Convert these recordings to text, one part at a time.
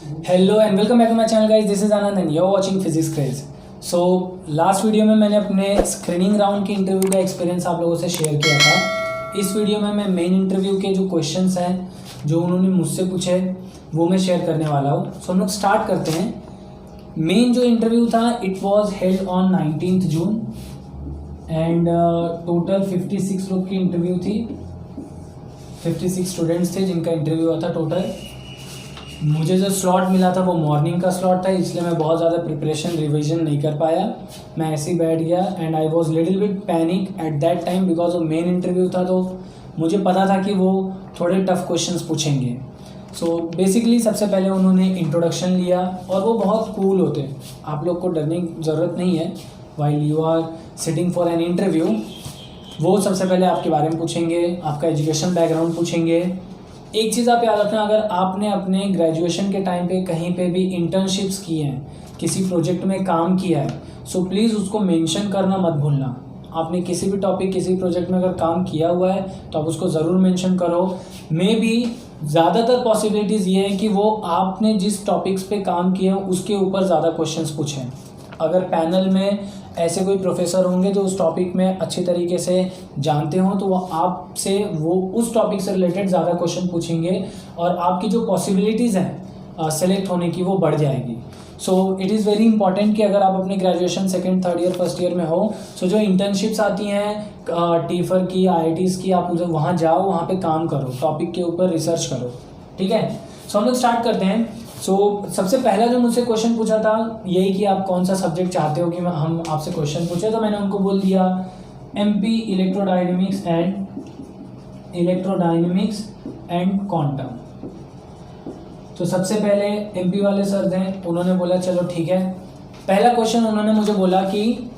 Hello and welcome back to my channel guys, this is Anand and you are watching physics craze. So last video में मैंने अपने screening round के interview का experience आप लोगों से शेयर किया था। इस वीडियो में मैं मेन इंटरव्यू के जो क्वेश्चंस हैं जो उन्होंने मुझसे पूछे वो मैं शेयर करने वाला हूँ। सो हम लोग स्टार्ट करते हैं। मेन जो इंटरव्यू था it was held on 19 June and total 56 लोग की इंटरव्यू थी। 56 स्टूडेंट्स थे जिनका इंटरव्यू हुआ था टोटल। मुझे जो स्लॉट मिला था वो मॉर्निंग का स्लॉट था, इसलिए मैं बहुत ज़्यादा प्रिपरेशन रिवीजन नहीं कर पाया। मैं ऐसे ही बैठ गया and I was little bit panic at that time because वो मेन इंटरव्यू था, तो मुझे पता था कि वो थोड़े टफ क्वेश्चंस पूछेंगे। सो बेसिकली सबसे पहले उन्होंने इंट्रोडक्शन लिया और वो बहुत कूल होते हैं, आप लोग को डरने की ज़रूरत नहीं है। While you are sitting for an interview, वो सबसे पहले आपके बारे में पूछेंगे, आपका एजुकेशन बैकग्राउंड पूछेंगे। एक चीज़ आप याद रखना, अगर आपने अपने ग्रेजुएशन के टाइम पे कहीं पे भी इंटर्नशिप्स की हैं, किसी प्रोजेक्ट में काम किया है, सो प्लीज़ उसको मेंशन करना मत भूलना। आपने किसी भी टॉपिक किसी प्रोजेक्ट में अगर काम किया हुआ है तो आप उसको ज़रूर मेंशन करो। मे बी ज़्यादातर पॉसिबिलिटीज़ ये है कि वो आपने जिस टॉपिक्स पे काम किए हैं उसके ऊपर ज़्यादा क्वेश्चंस पूछें। अगर पैनल में ऐसे कोई प्रोफेसर होंगे जो उस टॉपिक में अच्छे तरीके से जानते हों तो वो आपसे वो उस टॉपिक से रिलेटेड ज़्यादा क्वेश्चन पूछेंगे और आपकी जो पॉसिबिलिटीज़ हैं सेलेक्ट होने की वो बढ़ जाएगी। So it is very important कि अगर आप अपने graduation second third year first year में हो, सो जो इंटर्नशिप्स आती हैं टीफर की IITs की, आप उधर वहाँ जाओ, वहाँ पे काम करो, टॉपिक के ऊपर रिसर्च करो। ठीक है, सो हम लोग स्टार्ट करते हैं। सबसे पहला जो मुझसे क्वेश्चन पूछा था यही कि आप कौन सा सब्जेक्ट चाहते हो कि हम आपसे क्वेश्चन पूछे, तो मैंने उनको बोल दिया MP इलेक्ट्रोडायनेमिक्स एंड क्वांटम। तो सबसे पहले MP वाले सर थे, उन्होंने बोला चलो ठीक है। पहला क्वेश्चन उन्होंने मुझे बोला कि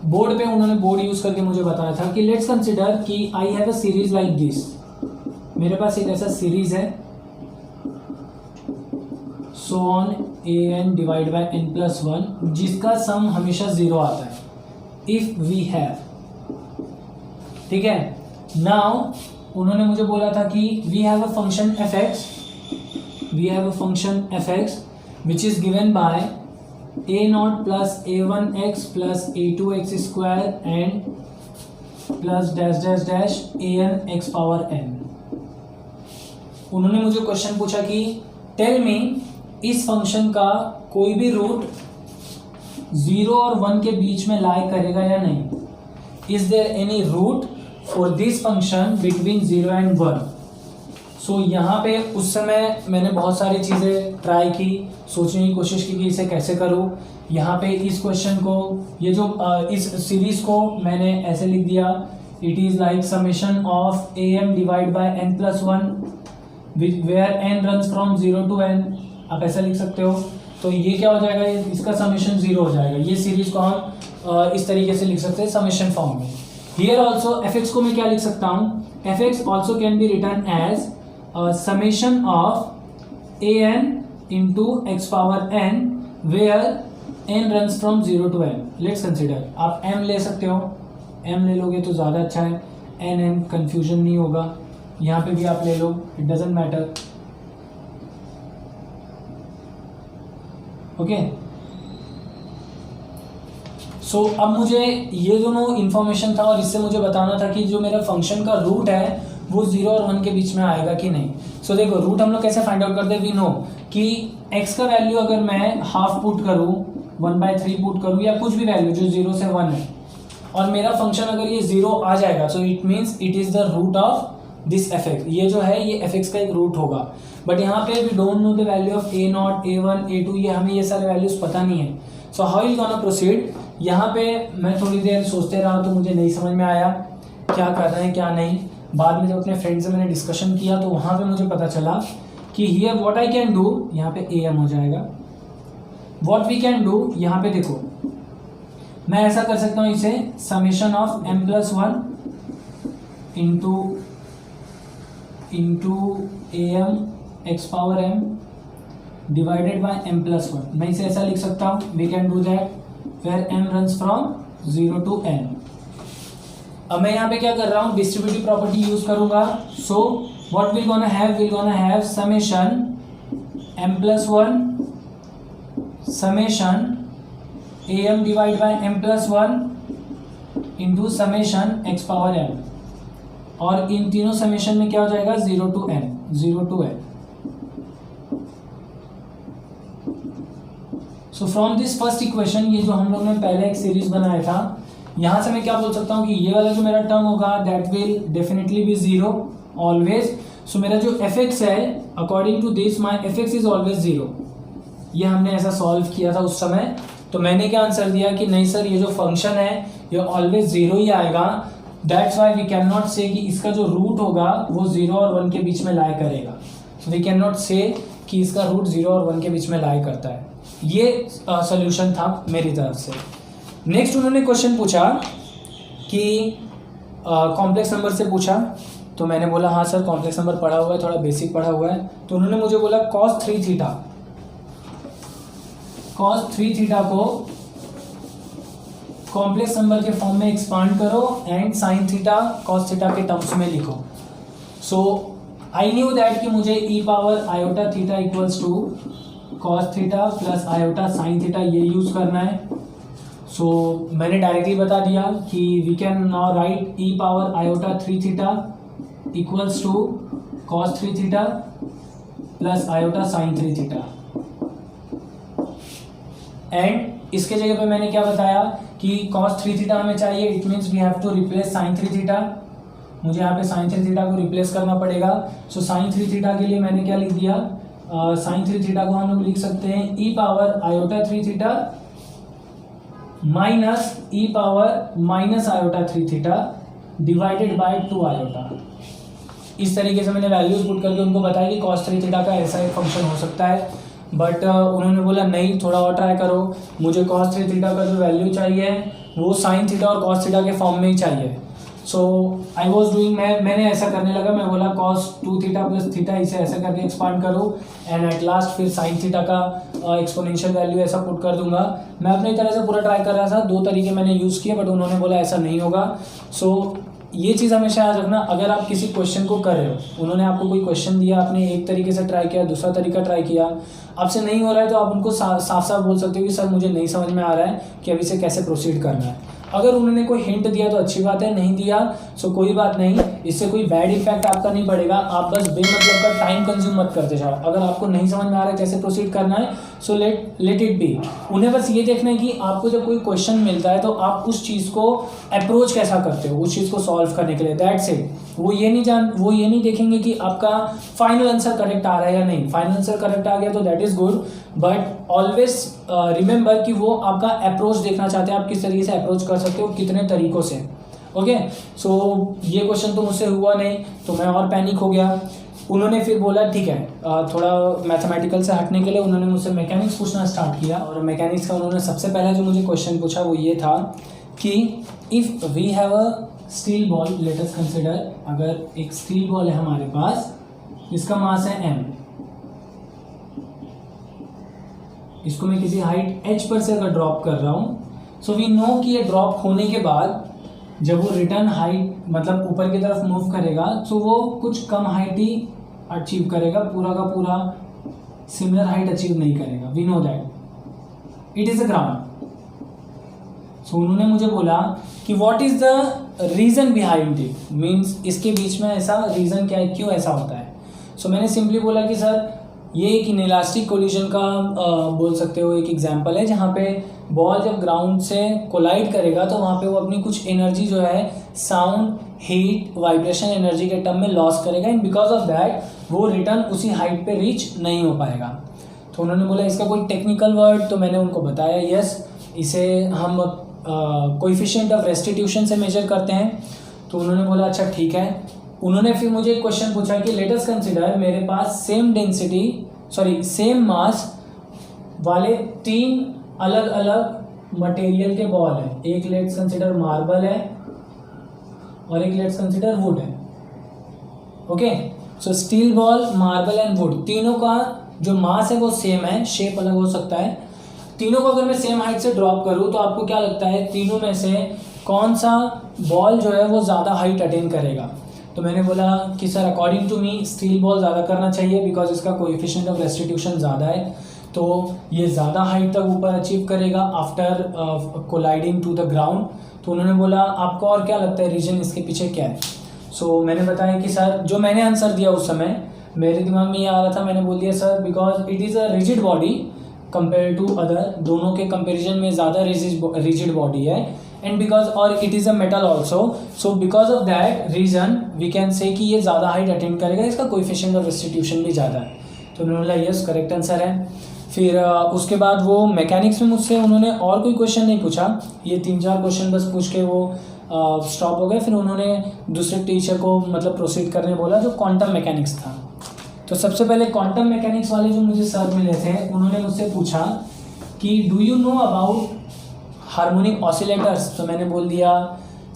बोर्ड पे उन्होंने बोर्ड यूज करके मुझे बताया था कि लेट्स कंसिडर कि I have a series like this. मेरे पास एक ऐसा सीरीज है so on an divide by n+1 जिसका सम हमेशा 0 आता है इफ वी हैव। ठीक है, नाउ उन्होंने मुझे बोला था कि we have a function fx which is given by a0 plus a1x plus a2x square and plus dash dash dash an x power n। उन्होंने मुझे क्वेश्चन पूछा कि टेल मी इस फंक्शन का कोई भी रूट 0 और 1 के बीच में लाई करेगा या नहीं। Is there any root for this function between 0 and 1। So यहाँ पे उस समय मैंने बहुत सारी चीज़ें ट्राई की, सोचने की कोशिश की कि इसे कैसे करूँ। यहाँ पे इस क्वेश्चन को, ये जो इस सीरीज को मैंने ऐसे लिख दिया, it is like summation of am divide by n+1 where n runs from 0 to n। आप ऐसा लिख सकते हो। तो ये क्या हो जाएगा, इसका समेशन 0 हो जाएगा। ये सीरीज को हम इस तरीके से लिख सकते हैं समेशन फॉर्म में। हियर ऑल्सो fx को मैं क्या लिख सकता हूँ, fx also can be written as summation of an into x power n where n runs from 0 to n। Let's consider, आप m ले सकते हो, m ले लोगे तो ज़्यादा अच्छा है, n कन्फ्यूजन नहीं होगा। यहाँ पे भी आप ले लो, इट डजेंट मैटर। ओके, सो अब मुझे ये दोनों इन्फॉर्मेशन था और इससे मुझे बताना था कि जो मेरा फंक्शन का रूट है वो 0 और 1 के बीच में आएगा कि नहीं। सो देखो, रूट हम लोग कैसे फाइंड आउट करते हैं। वी नो कि x का वैल्यू अगर मैं हाफ पुट करूँ, 1/3 पुट करूँ या कुछ भी वैल्यू जो 0 से 1 है, और मेरा फंक्शन अगर ये 0 आ जाएगा, so it means it is the root of this fx। ये जो है ये fx का एक रूट होगा। बट यहाँ पे we don't know the value of a0 a1 a2, ये हमें ये सारे वैल्यूज पता नहीं है। So how is gonna proceed. यहाँ पे मैं थोड़ी देर सोचते रहा तो मुझे नहीं समझ में आया क्या कर रहे हैं क्या नहीं। बाद में जब अपने फ्रेंड से मैंने डिस्कशन किया तो वहाँ पे मुझे पता चला कि here what I can do, यहाँ पे am हो जाएगा। व्हाट वी कैन डू, यहाँ पे देखो मैं ऐसा कर सकता हूँ, इसे summation of m+1 into am x power m divided by m+1। मैं इसे ऐसा लिख सकता हूँ, we can do that where m runs from 0 to n। अब मैं यहाँ पे क्या कर रहा हूँ, डिस्ट्रीब्यूटिव प्रॉपर्टी यूज करूंगा। So what will gonna have, summation m+1 summation am divide bye m+1 into summation x⁴n, और इन तीनों समेशन में क्या हो जाएगा 0 to n। So from this first equation, ये जो हम लोग ने पहले एक सीरीज बनाया था, यहां से मैं क्या बोल सकता हूं कि ये वाला जो मेरा टर्म होगा that will definitely be 0 always. So मेरा जो fx है, according to this my fx is always 0। ये हमने ऐसा सॉल्व किया था उस समय, तो मैंने क्या आंसर दिया कि नहीं सर, ये जो फंक्शन है ये ऑलवेज 0 ही आएगा। That's why we can not say कि इसका जो रूट होगा वो 0 और 1 के बीच में लाई करेगा। So we can not say कि इसका रूट 0 और 1 के बीच में लाई करता है। ये सॉल्यूशन था मेरी तरफ से। नेक्स्ट उन्होंने क्वेश्चन पूछा कि कॉम्प्लेक्स नंबर से पूछा, तो मैंने बोला हाँ सर कॉम्प्लेक्स नंबर पढ़ा हुआ है, थोड़ा बेसिक पढ़ा हुआ है। तो उन्होंने मुझे बोला cos 3 थीटा को कॉम्प्लेक्स नंबर के फॉर्म में एक्सपांड करो and sin theta cos theta के टर्म्स में लिखो। सो आई न्यू दैट कि मुझे e power iota theta equals to cos theta plus iota sin theta ये यूज करना है। सो मैंने डायरेक्टली बता दिया कि we can now write e power iota 3 theta equals to cos 3 theta plus iota sin 3 theta. And इसके जगह पे मैंने क्या बताया कि cos 3 थीटा हमें चाहिए, it means we have to replace sin 3 theta. मुझे यहाँ पे sin 3 थीटा को रिप्लेस करना पड़ेगा। सो sin 3 थीटा के लिए मैंने क्या लिख दिया, sin 3 थीटा को हम लोग लिख सकते हैं e power iota 3 theta minus e power minus iota 3 theta divided by 2 iota. इस तरीके से मैंने वैल्यूज पुट करके उनको बताया कि cos 3 थीटा का ऐसा एक फंक्शन हो सकता है। बट उन्होंने बोला नहीं, थोड़ा और ट्राई करो, मुझे cos 3 थीटा का जो वैल्यू चाहिए वो sin थीटा और cos थीटा के फॉर्म में ही चाहिए। सो आई वॉज डूइंग, मैंने ऐसा करने लगा, मैं बोला cos 2 थीटा प्लस थीटा, इसे ऐसा करके एक्सपांड करो एंड एट लास्ट फिर sin थीटा का एक्सपोनेंशियल वैल्यू ऐसा पुट कर दूंगा। मैं अपनी तरह से पूरा ट्राई कर रहा था, 2 तरीके मैंने यूज़ किए, बट उन्होंने बोला ऐसा नहीं होगा। सो ये चीज़ हमेशा याद रखना, अगर आप किसी क्वेश्चन को कर रहे हो, उन्होंने आपको कोई क्वेश्चन दिया, आपने एक तरीके से ट्राई किया, दूसरा तरीका ट्राई किया, आपसे नहीं हो रहा है तो आप उनको साफ साफ बोल सकते हो कि सर मुझे नहीं समझ में आ रहा है कि अभी से कैसे प्रोसीड करना है। अगर उन्होंने कोई हिंट दिया तो अच्छी बात है, नहीं दिया सो कोई बात नहीं, इससे कोई बैड इफेक्ट आपका नहीं पड़ेगा। आप बस बेमतलब का टाइम कंज्यूम मत करते जाओ। अगर आपको नहीं समझ में आ रहा है कैसे प्रोसीड करना है, सो लेट इट बी। उन्हें बस ये देखना है कि आपको जब कोई क्वेश्चन मिलता है तो आप उस चीज़ को अप्रोच कैसा करते हो उस चीज़ को सॉल्व करने के लिए, दैट्स इट। वो ये नहीं देखेंगे कि आपका फाइनल आंसर करेक्ट आ रहा है या नहीं। फाइनल आंसर करेक्ट आ गया तो that is good, but always remember कि वो आपका अप्रोच देखना चाहते हैं, आप किस तरीके से अप्रोच कर सकते हो, कितने तरीकों से। ओके, सो ये क्वेश्चन तो मुझसे हुआ नहीं तो मैं और पैनिक हो गया। उन्होंने फिर बोला ठीक है, थोड़ा मैथमेटिकल से हटने के लिए उन्होंने मुझसे मैकेनिक्स पूछना स्टार्ट किया। और मैकेनिक्स का उन्होंने सबसे पहला जो मुझे क्वेश्चन पूछा वो ये था कि if we have a steel ball, let us consider, अगर एक स्टील बॉल है हमारे पास, इसका मास है m, इसको मैं किसी हाइट h पर से अगर ड्रॉप कर रहा हूँ, सो वी नो कि ये ड्रॉप होने के बाद जब वो रिटर्न हाइट मतलब ऊपर की तरफ मूव करेगा तो वो कुछ कम हाइट ही अचीव करेगा, पूरा का पूरा सिमिलर हाइट अचीव नहीं करेगा। We know that it is a ground. So उन्होंने मुझे बोला कि what is the reason behind it, means इसके बीच में ऐसा रीज़न क्या है, क्यों ऐसा होता है। सो मैंने सिंपली बोला कि सर ये एक इनइलास्टिक कोलिजन का बोल सकते हो एक एग्जांपल है, जहाँ पे बॉल जब ग्राउंड से कोलाइड करेगा तो वहाँ पे वो अपनी कुछ एनर्जी जो है साउंड, हीट, वाइब्रेशन एनर्जी के टर्म में लॉस करेगा, एंड बिकॉज ऑफ दैट वो रिटर्न उसी हाइट पे रीच नहीं हो पाएगा। तो उन्होंने बोला इसका कोई टेक्निकल वर्ड, तो मैंने उनको बताया यस, इसे हम कोएफिशिएंट ऑफ रेस्टिट्यूशन से मेजर करते हैं। तो उन्होंने बोला अच्छा ठीक है। उन्होंने फिर मुझे एक क्वेश्चन पूछा कि लेट अस कंसिडर मेरे पास सेम मास वाले 3 अलग अलग मटेरियल के बॉल है। एक लेट्स कंसिडर मार्बल है और एक लेट्स कंसिडर वुड है। Okay, so steel ball, marble and would, तीनों का जो मास है वो सेम है, शेप अलग हो सकता है। तीनों को अगर मैं सेम हाइट से ड्रॉप करूँ तो आपको क्या लगता है तीनों में से कौन सा बॉल जो है वो ज़्यादा हाइट अटेन करेगा? तो मैंने बोला कि sir according to me steel ball ज़्यादा करना चाहिए बिकॉज इसका कोएफिशिएंट ऑफ रेस्टिट्यूशन ज़्यादा है, तो ये ज़्यादा हाइट तक ऊपर अचीव करेगा after colliding to the ground. तो उन्होंने बोला आपको और क्या लगता है रीजन इसके पीछे क्या है। सो मैंने बताया कि सर जो मैंने आंसर दिया उस समय मेरे दिमाग में ये आ रहा था, मैंने बोल दिया sir because it is a rigid body compare to other, दोनों के कंपेरिजन में ज़्यादा रिजिड बॉडी है, एंड बिकॉज और it is a metal also, so because of that reason we can say कि ये ज़्यादा हाइट अटेंड करेगा, इसका कोएफिशिएंट ऑफ रेस्टिट्यूशन भी ज़्यादा है। तो उन्होंने बोला यस करेक्ट आंसर है। फिर उसके बाद वो मैकेनिक्स में मुझसे उन्होंने और कोई क्वेश्चन नहीं पूछा, ये 3-4 क्वेश्चन बस पूछ के वो स्टॉप हो गए। फिर उन्होंने दूसरे टीचर को मतलब प्रोसीड करने बोला जो क्वांटम मैकेनिक्स था। तो सबसे पहले क्वांटम मैकेनिक्स वाले जो मुझे सर मिले थे उन्होंने मुझसे पूछा कि do you know about harmonic oscillators. तो मैंने बोल दिया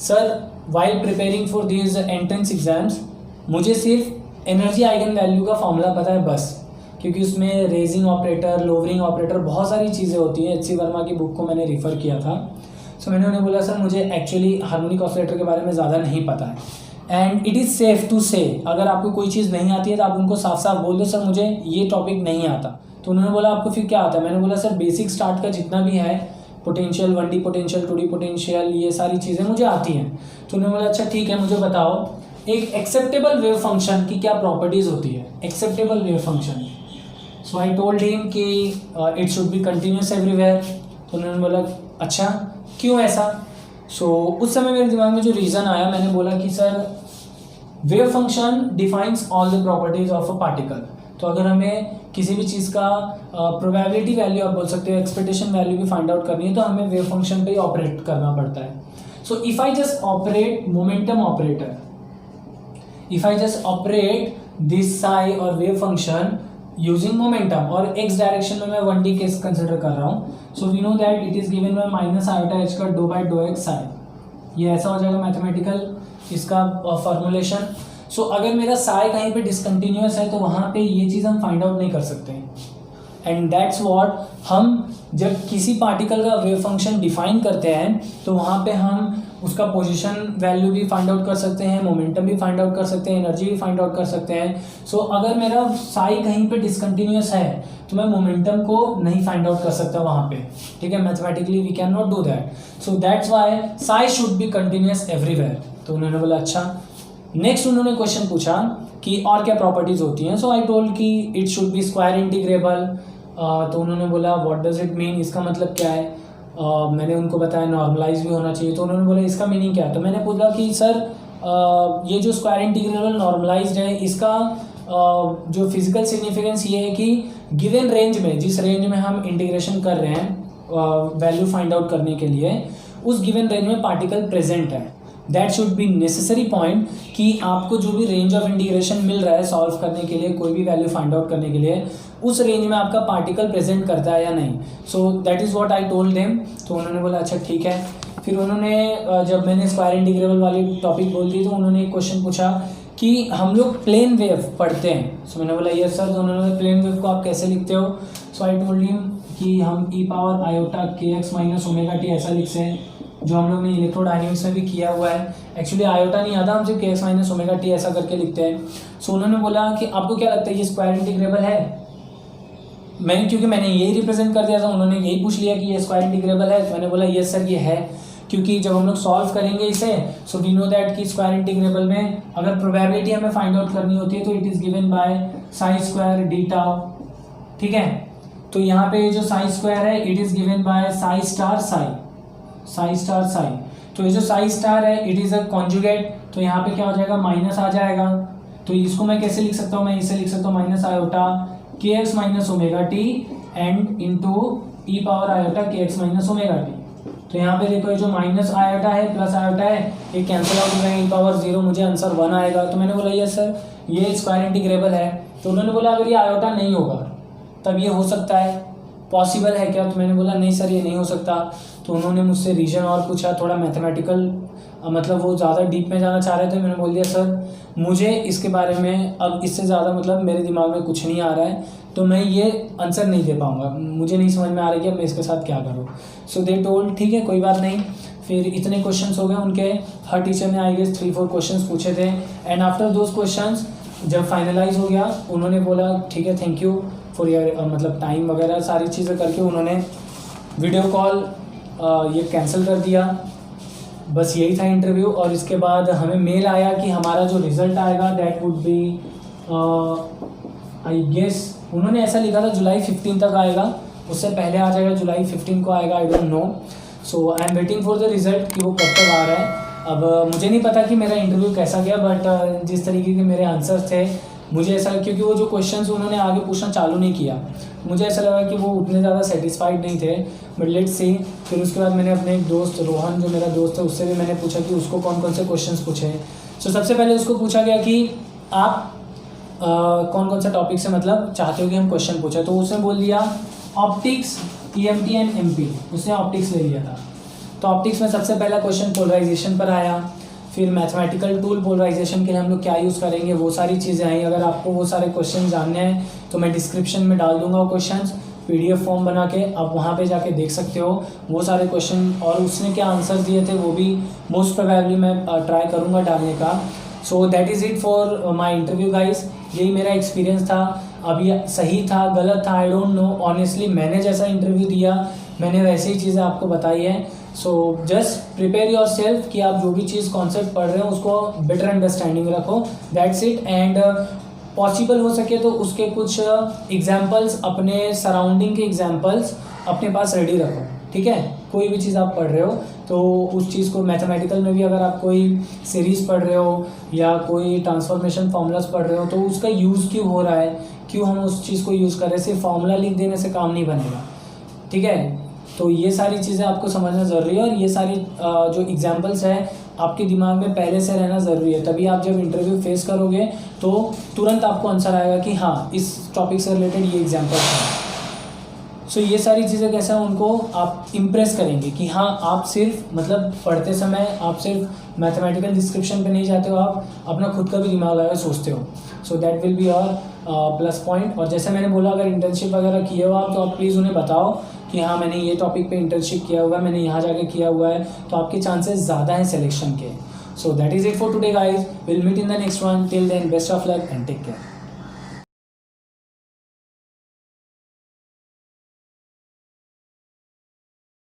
sir while preparing for this entrance exams मुझे सिर्फ एनर्जी आइगन वैल्यू का फॉर्मूला पता है बस, क्योंकि उसमें रेजिंग ऑपरेटर लोअरिंग ऑपरेटर बहुत सारी चीज़ें होती हैं। एच.सी. वर्मा की बुक को मैंने रिफ़र किया था। सो मैंने उन्हें बोला सर मुझे एक्चुअली हार्मोनिक ऑसिलेटर के बारे में ज़्यादा नहीं पता है, and it is safe to say अगर आपको कोई चीज़ नहीं आती है तो आप उनको साफ साफ बोल दो सर मुझे ये टॉपिक नहीं आता। तो उन्होंने बोला आपको फिर क्या आता है। मैंने बोला सर बेसिक स्टार्ट का जितना भी है potential 1D potential 2D potential ये सारी चीज़ें मुझे आती हैं। तो उन्होंने बोला अच्छा ठीक है मुझे बताओ एक एक्सेप्टेबल वेव फंक्शन की क्या प्रॉपर्टीज़ होती है, acceptable wave function. So I told him कि it should be continuous everywhere. तो उन्होंने बोला अच्छा क्यों ऐसा। सो उस समय मेरे दिमाग में जो रीज़न आया मैंने बोला कि sir wave function defines all the properties of a particle. तो अगर हमें किसी भी चीज़ का प्रोबेबिलिटी वैल्यू आप बोल सकते हो एक्सपेक्टेशन वैल्यू भी फाइंड आउट करनी है तो हमें वेव फंक्शन पे ही ऑपरेट करना पड़ता है। So if I just operate momentum operator, if I just operate this psi और वेव फंक्शन यूजिंग मोमेंटम और एक्स डायरेक्शन में मैं 1D केस कंसिडर कर रहा हूँ। So we know that it is given by minus iota h का d by d x psi. ये ऐसा हो जाएगा मैथमेटिकल इसका फॉर्मुलेशन। सो अगर मेरा साई कहीं पे डिसकंटिन्यूअस है तो वहाँ पे ये चीज़ हम फाइंड आउट नहीं कर सकते हैं, एंड दैट्स व्हाट हम जब किसी पार्टिकल का वेव फंक्शन डिफाइन करते हैं तो वहाँ पे हम उसका पोजीशन वैल्यू भी फाइंड आउट कर सकते हैं, मोमेंटम भी फाइंड आउट कर सकते हैं, एनर्जी भी फाइंड आउट कर सकते हैं। सो अगर मेरा साई कहीं पे डिसकंटिन्यूअस है तो मैं मोमेंटम को नहीं फाइंड आउट कर सकता वहाँ पे, ठीक है, mathematically we can not do that. So that's why psi should be continuous everywhere. तो उन्होंने बोला अच्छा। नेक्स्ट उन्होंने क्वेश्चन पूछा कि और क्या प्रॉपर्टीज होती हैं। सो आई टोल्ड कि it should B square integrable. तो उन्होंने बोला व्हाट डज इट मीन, इसका मतलब क्या है। मैंने उनको बताया नॉर्मलाइज भी होना चाहिए। तो उन्होंने बोला इसका मीनिंग क्या है। तो मैंने पूछा कि सर ये जो स्क्वायर इंटीग्रेबल नॉर्मलाइज्ड है इसका जो फिजिकल सिग्निफिकेंस ये है कि गिवन रेंज में, जिस रेंज में हम इंटीग्रेशन कर रहे हैं वैल्यू फाइंड आउट करने के लिए, उस गिवन रेंज में पार्टिकल प्रेजेंट है। That should be necessary point कि आपको जो भी रेंज ऑफ इंटीग्रेशन मिल रहा है सॉल्व करने के लिए, कोई भी वैल्यू फाइंड आउट करने के लिए, उस रेंज में आपका पार्टिकल प्रेजेंट करता है या नहीं। सो that is what I told them. तो उन्होंने बोला अच्छा ठीक है। फिर उन्होंने जब मैंने स्क्वायर इंटीग्रेबल वाली टॉपिक बोल दी तो उन्होंने एक क्वेश्चन पूछा कि हम लोग प्लेन वेव पढ़ते हैं। सो मैंने बोला यस सर। तो उन्होंने प्लेन वेव को आप कैसे लिखते हो। सो आई टोल्ड हिम कि हम ई पावर आयोटा के एक्स माइनस ओमेगा टी ऐसा लिखते हैं, जो हम लोग ने इलेक्ट्रोडायनेमिक्स में भी किया हुआ है। एक्चुअली आयोटा नहीं आता, हम सिर्फ के एक्स माइनस ओमेगा टी ऐसा करके लिखते हैं। सो उन्होंने बोला कि आपको क्या लगता है ये स्क्वायर इंटीग्रेबल है। क्योंकि मैंने यही रिप्रेजेंट कर दिया था, उन्होंने यही पूछ लिया कि ये स्क्वायर इंटीग्रेबल है। तो मैंने बोला यस सर ये है, क्योंकि जब हम लोग सॉल्व करेंगे इसे सो वी नो दैट कि स्क्वायर इंटीग्रेबल में अगर प्रोबेबिलिटी हमें फाइंड आउट करनी होती है तो it is given by Sai square D tau, ठीक है। तो यहाँ पे जो साई स्क्वायर है it is given by Sai star Sai, Sai star Sai. तो ये जो साई स्टार है इट इज़ अ कॉन्जुगेट, तो यहाँ पे क्या हो जाएगा माइनस आ जाएगा। तो इसको मैं कैसे लिख सकता हूँ, मैं इसे लिख सकता हूँ माइनस आयोटा के x minus omega T and into E power iota के एक्स माइनस ओमेगा टी। तो यहाँ पे देखो ये जो माइनस आयोटा है प्लस आयोटा है ये कैंसिल आउट हो जाएगा, ई पावर 0, मुझे आंसर 1 आएगा। तो मैंने बोला यस सर ये स्क्वायर इंटीग्रेबल है। तो उन्होंने बोला अगर ये आयोटा नहीं होगा तब ये हो सकता है, पॉसिबल है क्या। तो मैंने बोला नहीं सर ये नहीं हो सकता। तो उन्होंने मुझसे रीजन और पूछा, थोड़ा मैथमेटिकल मतलब वो ज़्यादा डीप में जाना चाह रहे थे। मैंने बोल दिया सर मुझे इसके बारे में अब इससे ज़्यादा मतलब मेरे दिमाग में कुछ नहीं आ रहा है, तो मैं ये आंसर नहीं दे पाऊँगा, मुझे नहीं समझ में आ रहा है कि अब मैं इसके साथ क्या करूँ। सो दे टोल्ड ठीक है कोई बात नहीं। फिर इतने क्वेश्चंस हो गए उनके, हर टीचर ने आई गेस 3-4 क्वेश्चंस पूछे थे। एंड आफ्टर दोज क्वेश्चंस जब फाइनलाइज हो गया, उन्होंने बोला ठीक है थैंक यू फॉर योर मतलब टाइम वगैरह सारी चीज़ें करके उन्होंने वीडियो कॉल ये कैंसिल कर दिया। बस यही था इंटरव्यू। और इसके बाद हमें मेल आया कि हमारा जो रिज़ल्ट आएगा that would be I guess उन्होंने ऐसा लिखा था जुलाई 15 तक आएगा, उससे पहले आ जाएगा, जुलाई 15 को आएगा, I don't know. So I am waiting for the result कि वो कब तक आ रहा है। अब मुझे नहीं पता कि मेरा इंटरव्यू कैसा गया, बट जिस तरीके के मेरे आंसर्स थे मुझे ऐसा, क्योंकि वो जो क्वेश्चंस उन्होंने आगे पूछना चालू नहीं किया, मुझे ऐसा लगा कि वो उतने ज़्यादा सेटिस्फाइड नहीं थे। But let's see. फिर उसके बाद मैंने अपने एक दोस्त रोहन जो मेरा दोस्त है उससे भी मैंने पूछा कि उसको कौन कौन से क्वेश्चंस पूछे। सो सबसे पहले उसको पूछा गया कि आप कौन कौन सा टॉपिक से मतलब चाहते हो कि हम क्वेश्चन पूछे। तो उसने बोल दिया ऑप्टिक्स, ईएमटी एंड एमपी, उसने ऑप्टिक्स ले लिया था। तो ऑप्टिक्स में सबसे पहला क्वेश्चन पोलराइजेशन पर आया। फिर मैथमेटिकल टूल पोलराइजेशन के लिए हम लोग क्या यूज़ करेंगे, वो सारी चीज़ें आई। अगर आपको वो सारे क्वेश्चन जानने हैं तो मैं डिस्क्रिप्शन में डाल दूंगा वो क्वेश्चंस PDF फॉर्म बना के, आप वहाँ पे जाके देख सकते हो वो सारे क्वेश्चन। और उसने क्या आंसर दिए थे वो भी मोस्ट प्रोबेबली मैं ट्राई करूँगा डालने का। सो that is it for my interview guys. यही मेरा एक्सपीरियंस था। अब ये सही था गलत था आई डोंट नो, ऑनेस्टली मैंने जैसा इंटरव्यू दिया मैंने वैसी ही चीज़ें आपको बताई है। So just prepare your self कि आप जो भी चीज़ कॉन्सेप्ट पढ़ रहे हो उसको बेटर अंडरस्टैंडिंग रखो, दैट्स इट। एंड पॉसिबल हो सके तो उसके कुछ एग्जाम्पल्स, अपने सराउंडिंग के एग्जाम्पल्स अपने पास रेडी रखो, ठीक है। कोई भी चीज़ आप पढ़ रहे हो तो उस चीज़ को, मैथमेटिकल में भी अगर आप कोई सीरीज़ पढ़ रहे हो या कोई ट्रांसफॉर्मेशन फार्मूलाज पढ़ रहे हो तो उसका यूज़ क्यों हो रहा है, क्यों हम उस चीज़ को यूज़ कर रहे हैं, सिर्फ फार्मूला लिख देने से काम नहीं बनेगा, ठीक है। तो ये सारी चीज़ें आपको समझना ज़रूरी है। और ये सारी जो एग्जाम्पल्स है आपके दिमाग में पहले से रहना ज़रूरी है, तभी आप जब इंटरव्यू फेस करोगे तो तुरंत आपको आंसर आएगा कि हाँ इस टॉपिक से रिलेटेड ये एग्जाम्पल्स हैं। सो ये सारी चीज़ें कैसे हैं उनको आप इम्प्रेस करेंगे कि हाँ आप सिर्फ मतलब पढ़ते समय आप सिर्फ मैथमेटिकल डिस्क्रिप्शन पे नहीं जाते हो, आप अपना खुद का भी दिमाग लगा सोचते हो। So that will be your plus point. और जैसे मैंने बोला अगर इंटर्नशिप वगैरह किए हो आप तो आप प्लीज़ उन्हें बताओ कि हाँ मैंने ये टॉपिक पे इंटर्नशिप किया हुआ है, मैंने यहाँ जाके किया हुआ है, तो आपके चांसेस ज़्यादा हैं सिलेक्शन के। So that is it for today guys, will meet in the next one, till then best of luck and take care.